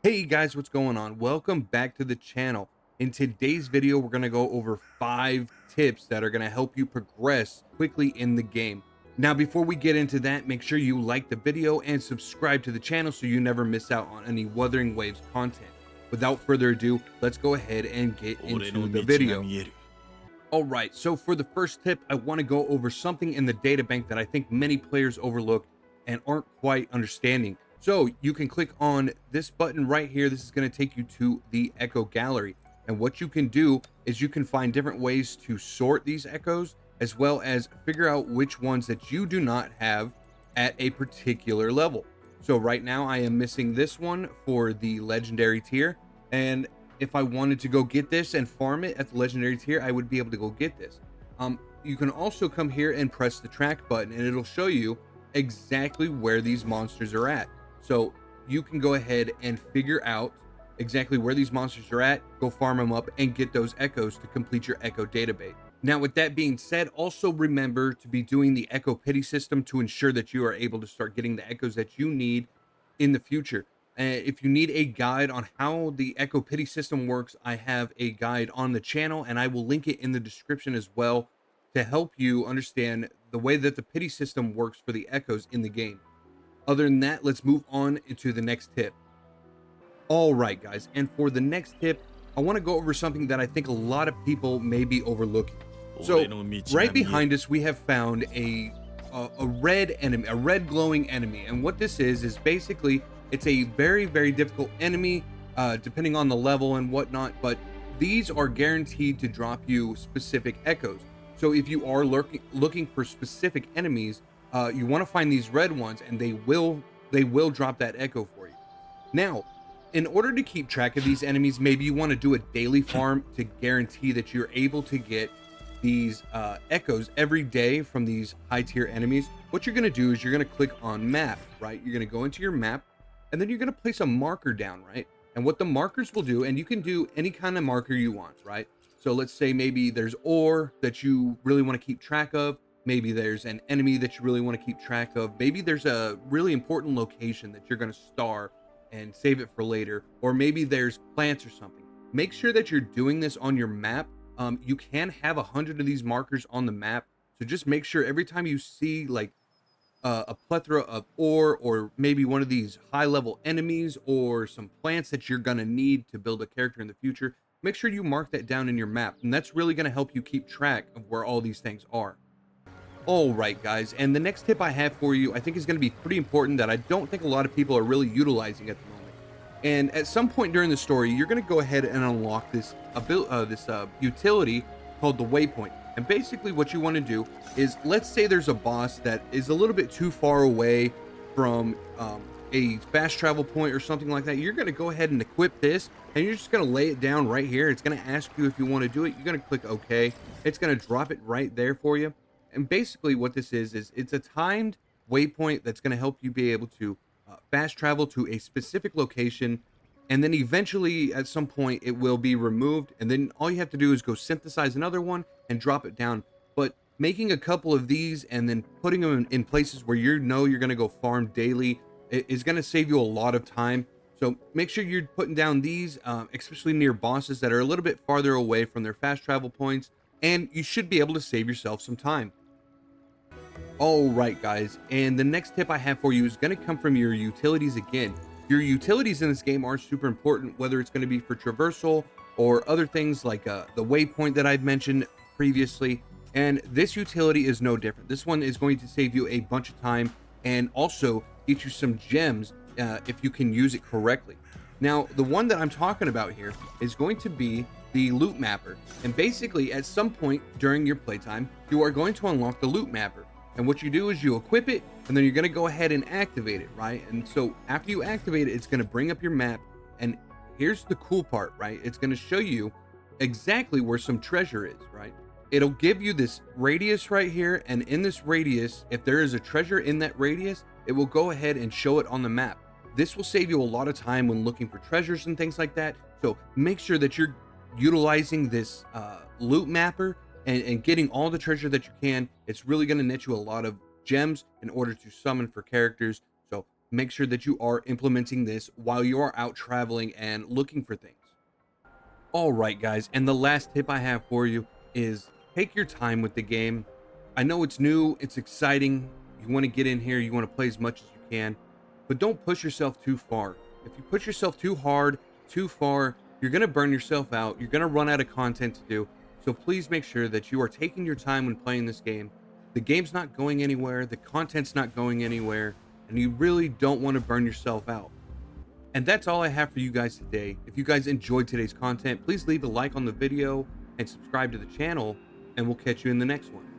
Hey guys, what's going on? Welcome back to the channel. In today's video, we're going to go over 5 tips that are going to help you progress quickly in the game. Now, before we get into that, make sure you like the video and subscribe to the channel so you never miss out on any Wuthering Waves content. Without further ado, let's go ahead and get 俺の into the 道が video. 見える。All right, so for the first tip, I want to go over something in the data bank that I think many players overlook and aren't quite understanding. So you can click on this button right here. This is going to take you to the Echo Gallery. And what you can do is you can find different ways to sort these echoes, as well as figure out which ones that you do not have at a particular level. So right now I am missing this one for the legendary tier. And if I wanted to go get this and farm it at the legendary tier, I would be able to go get this. You can also come here and press the track button and it'll show you exactly where these monsters are at. So you can go ahead and figure out exactly where these monsters are at, go farm them up and get those echoes to complete your echo database. Now, with that being said, also remember to be doing the echo pity system to ensure that you are able to start getting the echoes that you need in the future. If you need a guide on how the echo pity system works, I have a guide on the channel and I will link it in the description as well to help you understand the way that the pity system works for the echoes in the game. Other than that, let's move on into the next tip. All right, guys, and for the next tip, I want to go over something that I think a lot of people may be overlooking. So 俺の道が right 見える。 behind us, we have found a red enemy, a red glowing enemy, and what this is basically it's a very difficult enemy, depending on the level and whatnot. But these are guaranteed to drop you specific echoes. So if you are looking for specific enemies, you want to find these red ones, and they will drop that echo for you. Now, in order to keep track of these enemies, maybe you want to do a daily farm to guarantee that you're able to get these echoes every day from these high tier enemies. What you're going to do is you're going to click on map, right? You're going to go into your map and then you're going to place a marker down, right? And what the markers will do, and you can do any kind of marker you want, right? So let's say maybe there's ore that you really want to keep track of. Maybe there's an enemy that you really want to keep track of. Maybe there's a really important location that you're going to star and save it for later, or maybe there's plants or something. Make sure that you're doing this on your map. You can have 100 of these markers on the map, so just make sure every time you see like a plethora of ore, or maybe one of these high level enemies or some plants that you're going to need to build a character in the future, make sure you mark that down in your map, and that's really going to help you keep track of where all these things are. All right, guys, and the next tip I have for you, I think is going to be pretty important that I don't think a lot of people are really utilizing at the moment. And at some point during the story, you're going to go ahead and unlock this utility called the waypoint. And basically what you want to do is, let's say there's a boss that is a little bit too far away from a fast travel point or something like that. You're going to go ahead and equip this, and you're just going to lay it down right here. It's going to ask you if you want to do it. You're going to click OK. It's going to drop it right there for you. And basically what this is it's a timed waypoint that's going to help you be able to fast travel to a specific location. And then eventually at some point it will be removed. And then all you have to do is go synthesize another one and drop it down. But making a couple of these and then putting them in places where you know you're going to go farm daily is going to save you a lot of time. So make sure you're putting down these, especially near bosses that are a little bit farther away from their fast travel points. And you should be able to save yourself some time. All right, guys, and the next tip I have for you is going to come from your utilities again. Your utilities in this game are super important, whether it's going to be for traversal or other things like the waypoint that I've mentioned previously. And this utility is no different. This one is going to save you a bunch of time and also get you some gems if you can use it correctly. Now, the one that I'm talking about here is going to be the loot mapper. And basically, at some point during your playtime, you are going to unlock the loot mapper. And what you do is you equip it, and then you're going to go ahead and activate it, right? And so after you activate it, it's going to bring up your map. And here's the cool part, right? It's going to show you exactly where some treasure is, right? It'll give you this radius right here. And in this radius, if there is a treasure in that radius, it will go ahead and show it on the map. This will save you a lot of time when looking for treasures and things like that. So make sure that you're utilizing this loot mapper and getting all the treasure that you can. It's really going to net you a lot of gems in order to summon for characters. So make sure that you are implementing this while you are out traveling and looking for things. All right, guys, and the last tip I have for you is take your time with the game. I know it's new, it's exciting. You want to get in here, you want to play as much as you can, but don't push yourself too far. If you push yourself too hard, too far, you're going to burn yourself out. You're going to run out of content to do. So please make sure that you are taking your time when playing this game. The game's not going anywhere, the content's not going anywhere, and you really don't want to burn yourself out. And that's all I have for you guys today. If you guys enjoyed today's content, please leave a like on the video and subscribe to the channel, and we'll catch you in the next one.